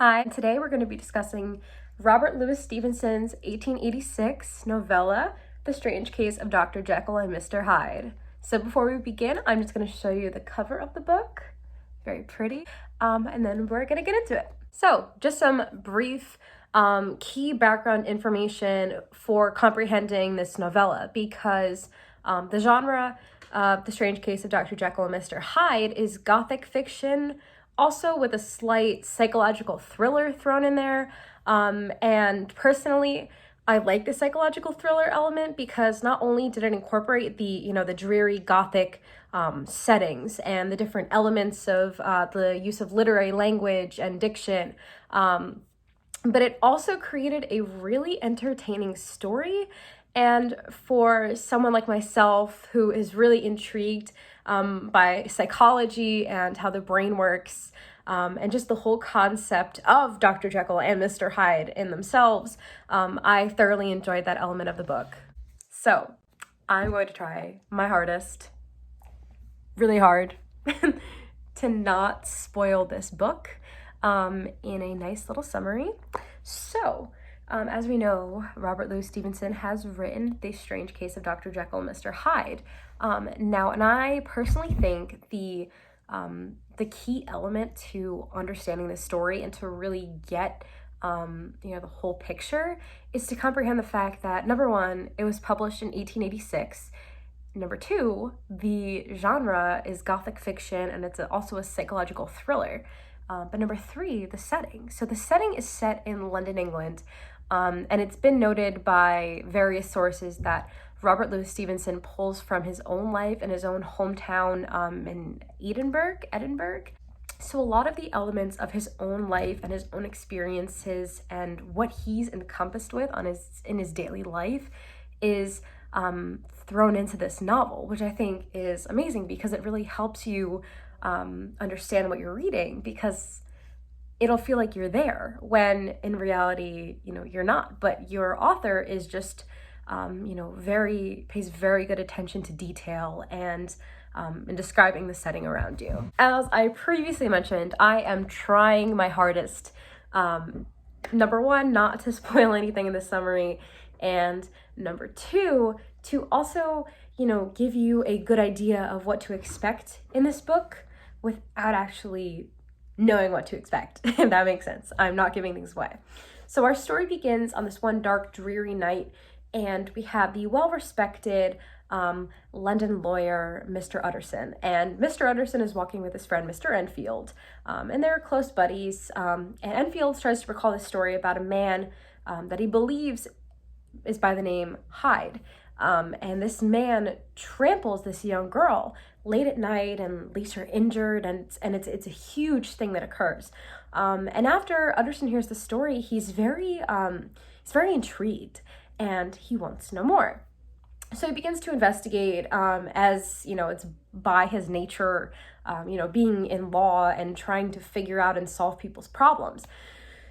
Hi, today we're going to be discussing Robert Louis Stevenson's 1886 novella, The Strange Case of Dr. Jekyll and Mr. Hyde. So before we begin, I'm just going to show you the cover of the book. Very pretty. And then we're going to get into it. So just some brief key background information for comprehending this novella, because the genre of The Strange Case of Dr. Jekyll and Mr. Hyde is gothic fiction, also with a slight psychological thriller thrown in there. And personally, I like the psychological thriller element because not only did it incorporate the dreary gothic settings and the different elements of the use of literary language and diction, but it also created a really entertaining story. And for someone like myself who is really intrigued by psychology and how the brain works, and just the whole concept of Dr. Jekyll and Mr. Hyde in themselves, I thoroughly enjoyed that element of the book. So I'm going to try my hardest, really hard, to not spoil this book in a nice little summary. So, as we know, Robert Louis Stevenson has written The Strange Case of Dr. Jekyll and Mr. Hyde. And I personally think the key element to understanding the story and to really get the whole picture is to comprehend the fact that, number one, it was published in 1886. Number two, the genre is gothic fiction, and it's also a psychological thriller. But number three, the setting. So the setting is set in London, England, and it's been noted by various sources that Robert Louis Stevenson pulls from his own life and his own hometown in Edinburgh. So a lot of the elements of his own life and his own experiences and what he's encompassed with in his daily life is thrown into this novel, which I think is amazing because it really helps you understand what you're reading, because it'll feel like you're there when in reality, you're not. But your author is just, pays very good attention to detail and in describing the setting around you. As I previously mentioned, I am trying my hardest, number one, not to spoil anything in the summary, and number two, to also, give you a good idea of what to expect in this book without actually knowing what to expect, if that makes sense. I'm not giving things away. So our story begins on this one dark, dreary night, and we have the well-respected London lawyer, Mr. Utterson. And Mr. Utterson is walking with his friend, Mr. Enfield, and they're close buddies. And Enfield tries to recall this story about a man that he believes is by the name Hyde. And this man tramples this young girl late at night and leaves her injured, and it's a huge thing that occurs. And after Utterson hears the story, he's very intrigued, and he wants to know more. So he begins to investigate, as it's by his nature, being in law and trying to figure out and solve people's problems.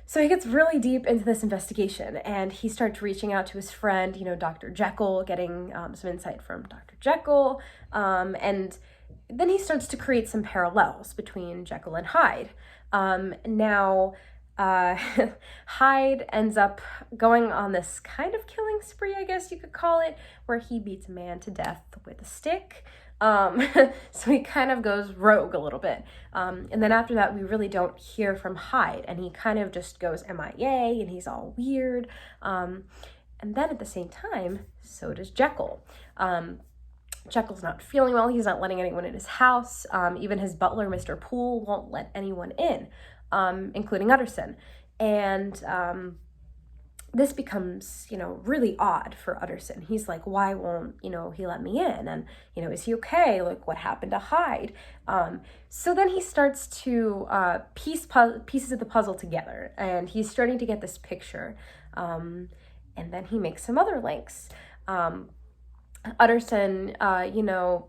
So he gets really deep into this investigation, and he starts reaching out to his friend, Dr. Jekyll, getting some insight from Dr. Jekyll, and then he starts to create some parallels between Jekyll and Hyde. Hyde ends up going on this kind of killing spree, I guess you could call it, where he beats a man to death with a stick. So he kind of goes rogue a little bit. And then after that, we really don't hear from Hyde, and he kind of just goes MIA, and he's all weird. And then at the same time, so does Jekyll. Jekyll's not feeling well. He's not letting anyone in his house. Even his butler, Mr. Poole, won't let anyone in, including Utterson. And this becomes, really odd for Utterson. He's like, why won't, he let me in? And, is he okay? Like, what happened to Hyde? So then he starts to piece pieces of the puzzle together, and he's starting to get this picture. And then he makes some other links. Utterson,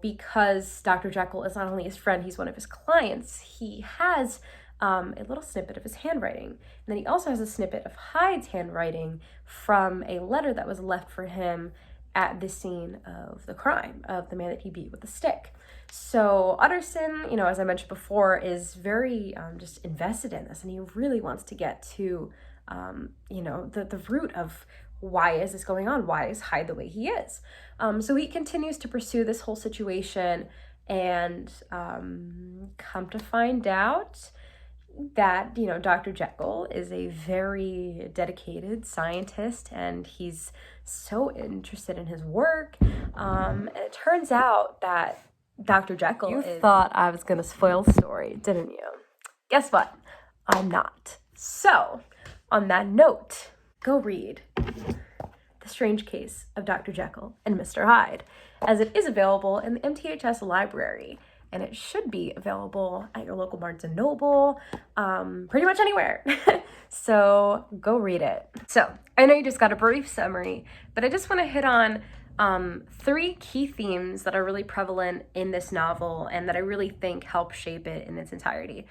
because Dr. Jekyll is not only his friend, he's one of his clients, he has a little snippet of his handwriting. And then he also has a snippet of Hyde's handwriting from a letter that was left for him at the scene of the crime, of the man that he beat with a stick. So Utterson, as I mentioned before, is very just invested in this, and he really wants to get to, the root of why is this going on? Why is Hyde the way he is? So he continues to pursue this whole situation, and come to find out that, Dr. Jekyll is a very dedicated scientist, and he's so interested in his work. And it turns out that Dr. Jekyll You thought I was going to spoil the story, didn't you? Guess what? I'm not. So, on that note, go read The Strange Case of Dr. Jekyll and Mr. Hyde, as it is available in the MTHS library. And it should be available at your local Barnes & Noble, pretty much anywhere. So go read it. So I know you just got a brief summary, but I just want to hit on 3 key themes that are really prevalent in this novel and that I really think help shape it in its entirety.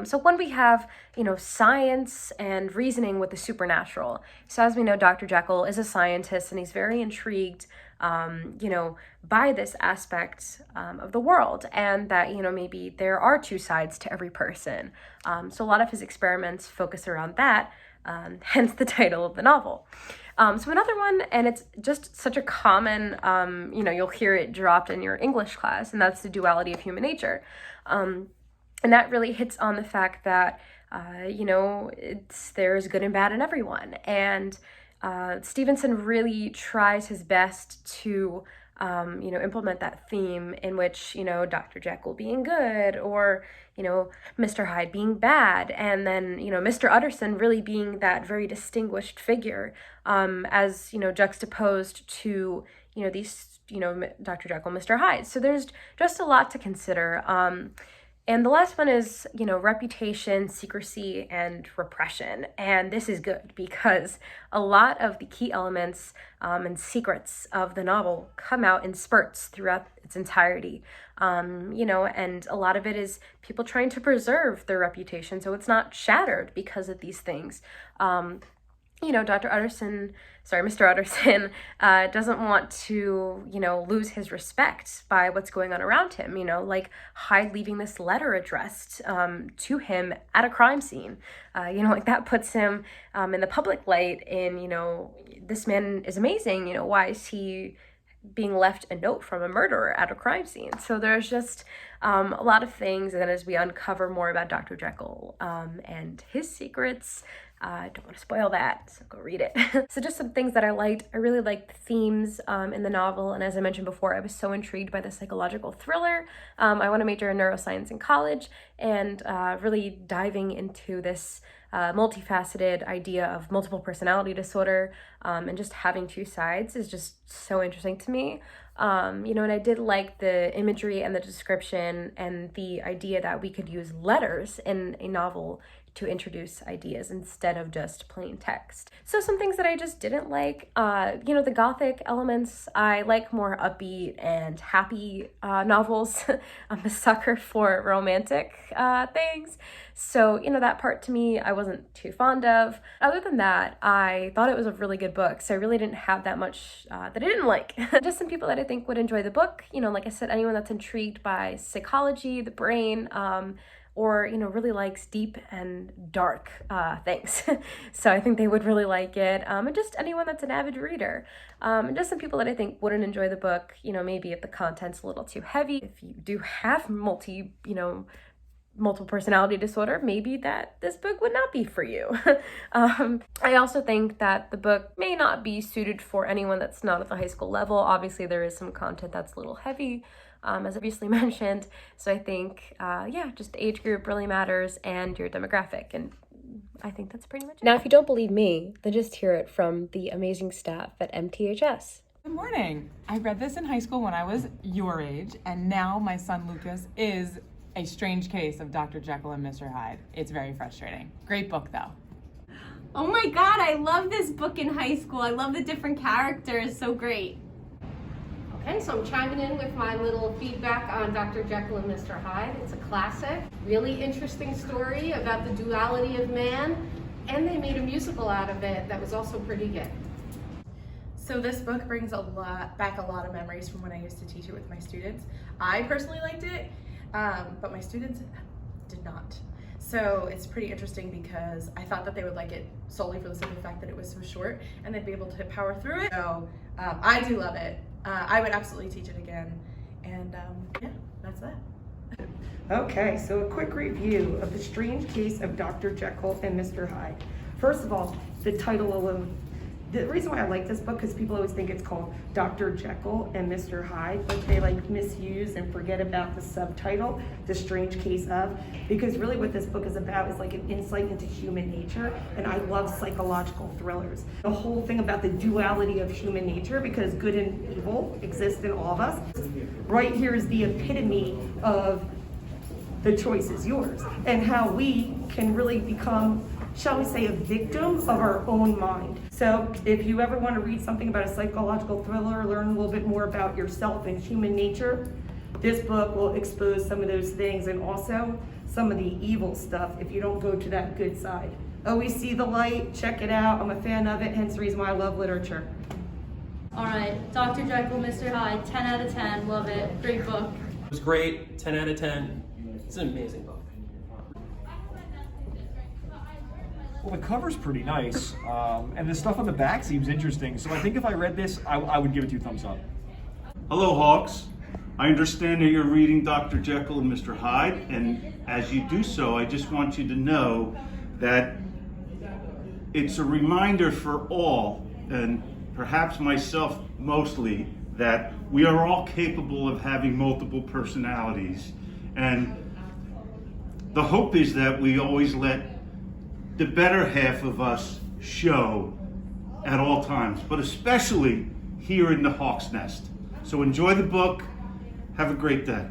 So one, we have, science and reasoning with the supernatural. So as we know, Dr. Jekyll is a scientist, and he's very intrigued by this aspect of the world, and that, maybe there are 2 sides to every person. So a lot of his experiments focus around that, hence the title of the novel. So another one, and it's just such a common, you'll hear it dropped in your English class, and that's the duality of human nature. And that really hits on the fact that, there's good and bad in everyone. And Stevenson really tries his best to, implement that theme in which, Dr. Jekyll being good, or, Mr. Hyde being bad, and then, Mr. Utterson really being that very distinguished figure, as, juxtaposed to, these, Dr. Jekyll, Mr. Hyde. So there's just a lot to consider. And the last one is, reputation, secrecy, and repression. And this is good because a lot of the key elements and secrets of the novel come out in spurts throughout its entirety. And a lot of it is people trying to preserve their reputation so it's not shattered because of these things. Mr. Utterson doesn't want to, lose his respect by what's going on around him, like Hyde leaving this letter addressed to him at a crime scene. That puts him in the public light in, this man is amazing, why is he being left a note from a murderer at a crime scene? So there's just a lot of things, and then as we uncover more about Dr. Jekyll and his secrets, I don't want to spoil that, so go read it. So just some things that I liked. I really liked the themes in the novel, and as I mentioned before, I was so intrigued by the psychological thriller. I want to major in neuroscience in college, and really diving into this multifaceted idea of multiple personality disorder, and just having 2 sides is just so interesting to me. And I did like the imagery and the description and the idea that we could use letters in a novel to introduce ideas instead of just plain text. So some things that I just didn't like, the Gothic elements. I like more upbeat and happy novels. I'm a sucker for romantic things. So, that part to me, I wasn't too fond of. Other than that, I thought it was a really good book. So I really didn't have that much that I didn't like. Just some people that I think would enjoy the book. Like I said, anyone that's intrigued by psychology, the brain, or, really likes deep and dark things. So I think they would really like it. And just anyone that's an avid reader. And just some people that I think wouldn't enjoy the book, maybe if the content's a little too heavy. If you do have multiple personality disorder, maybe that this book would not be for you. I also think that the book may not be suited for anyone that's not at the high school level. Obviously, there is some content that's a little heavy, as obviously mentioned. So I think, just the age group really matters and your demographic. And I think that's pretty much it. Now, if you don't believe me, then just hear it from the amazing staff at MTHS. Good morning. I read this in high school when I was your age, and now my son Lucas is A Strange Case of Dr. Jekyll and Mr. Hyde. It's very frustrating. Great book, though. Oh my god, I love this book in high school. I love the different characters. So great. Okay, so I'm chiming in with my little feedback on Dr. Jekyll and Mr. Hyde. It's a classic, really interesting story about the duality of man, and they made a musical out of it that was also pretty good. So this book brings back a lot of memories from when I used to teach it with my students. I personally liked it, but my students did not. So it's pretty interesting because I thought that they would like it solely for the simple fact that it was so short and they'd be able to power through it. So I do love it. I would absolutely teach it again. And yeah, that's that. Okay, so a quick review of The Strange Case of Dr. Jekyll and Mr. Hyde. First of all, the title alone. The reason why I like this book is people always think it's called Dr. Jekyll and Mr. Hyde, but they like misuse and forget about the subtitle, The Strange Case of, because really what this book is about is like an insight into human nature, and I love psychological thrillers. The whole thing about the duality of human nature, because good and evil exist in all of us. Right here is the epitome of the choice is yours, and how we can really become, shall we say, a victim of our own mind. So if you ever want to read something about a psychological thriller, learn a little bit more about yourself and human nature, this book will expose some of those things and also some of the evil stuff if you don't go to that good side. Always see the light, check it out. I'm a fan of it, hence the reason why I love literature. All right, Dr. Jekyll, Mr. Hyde, 10 out of 10, love it, great book. It was great, 10 out of 10. It's an amazing book. Well, the cover's pretty nice, and the stuff on the back seems interesting. So I think if I read this, I would give it 2 thumbs up. Hello, Hawks. I understand that you're reading Dr. Jekyll and Mr. Hyde, and as you do so, I just want you to know that it's a reminder for all, and perhaps myself mostly, that we are all capable of having multiple personalities. And the hope is that we always let the better half of us show at all times, but especially here in the Hawk's Nest. So enjoy the book. Have a great day.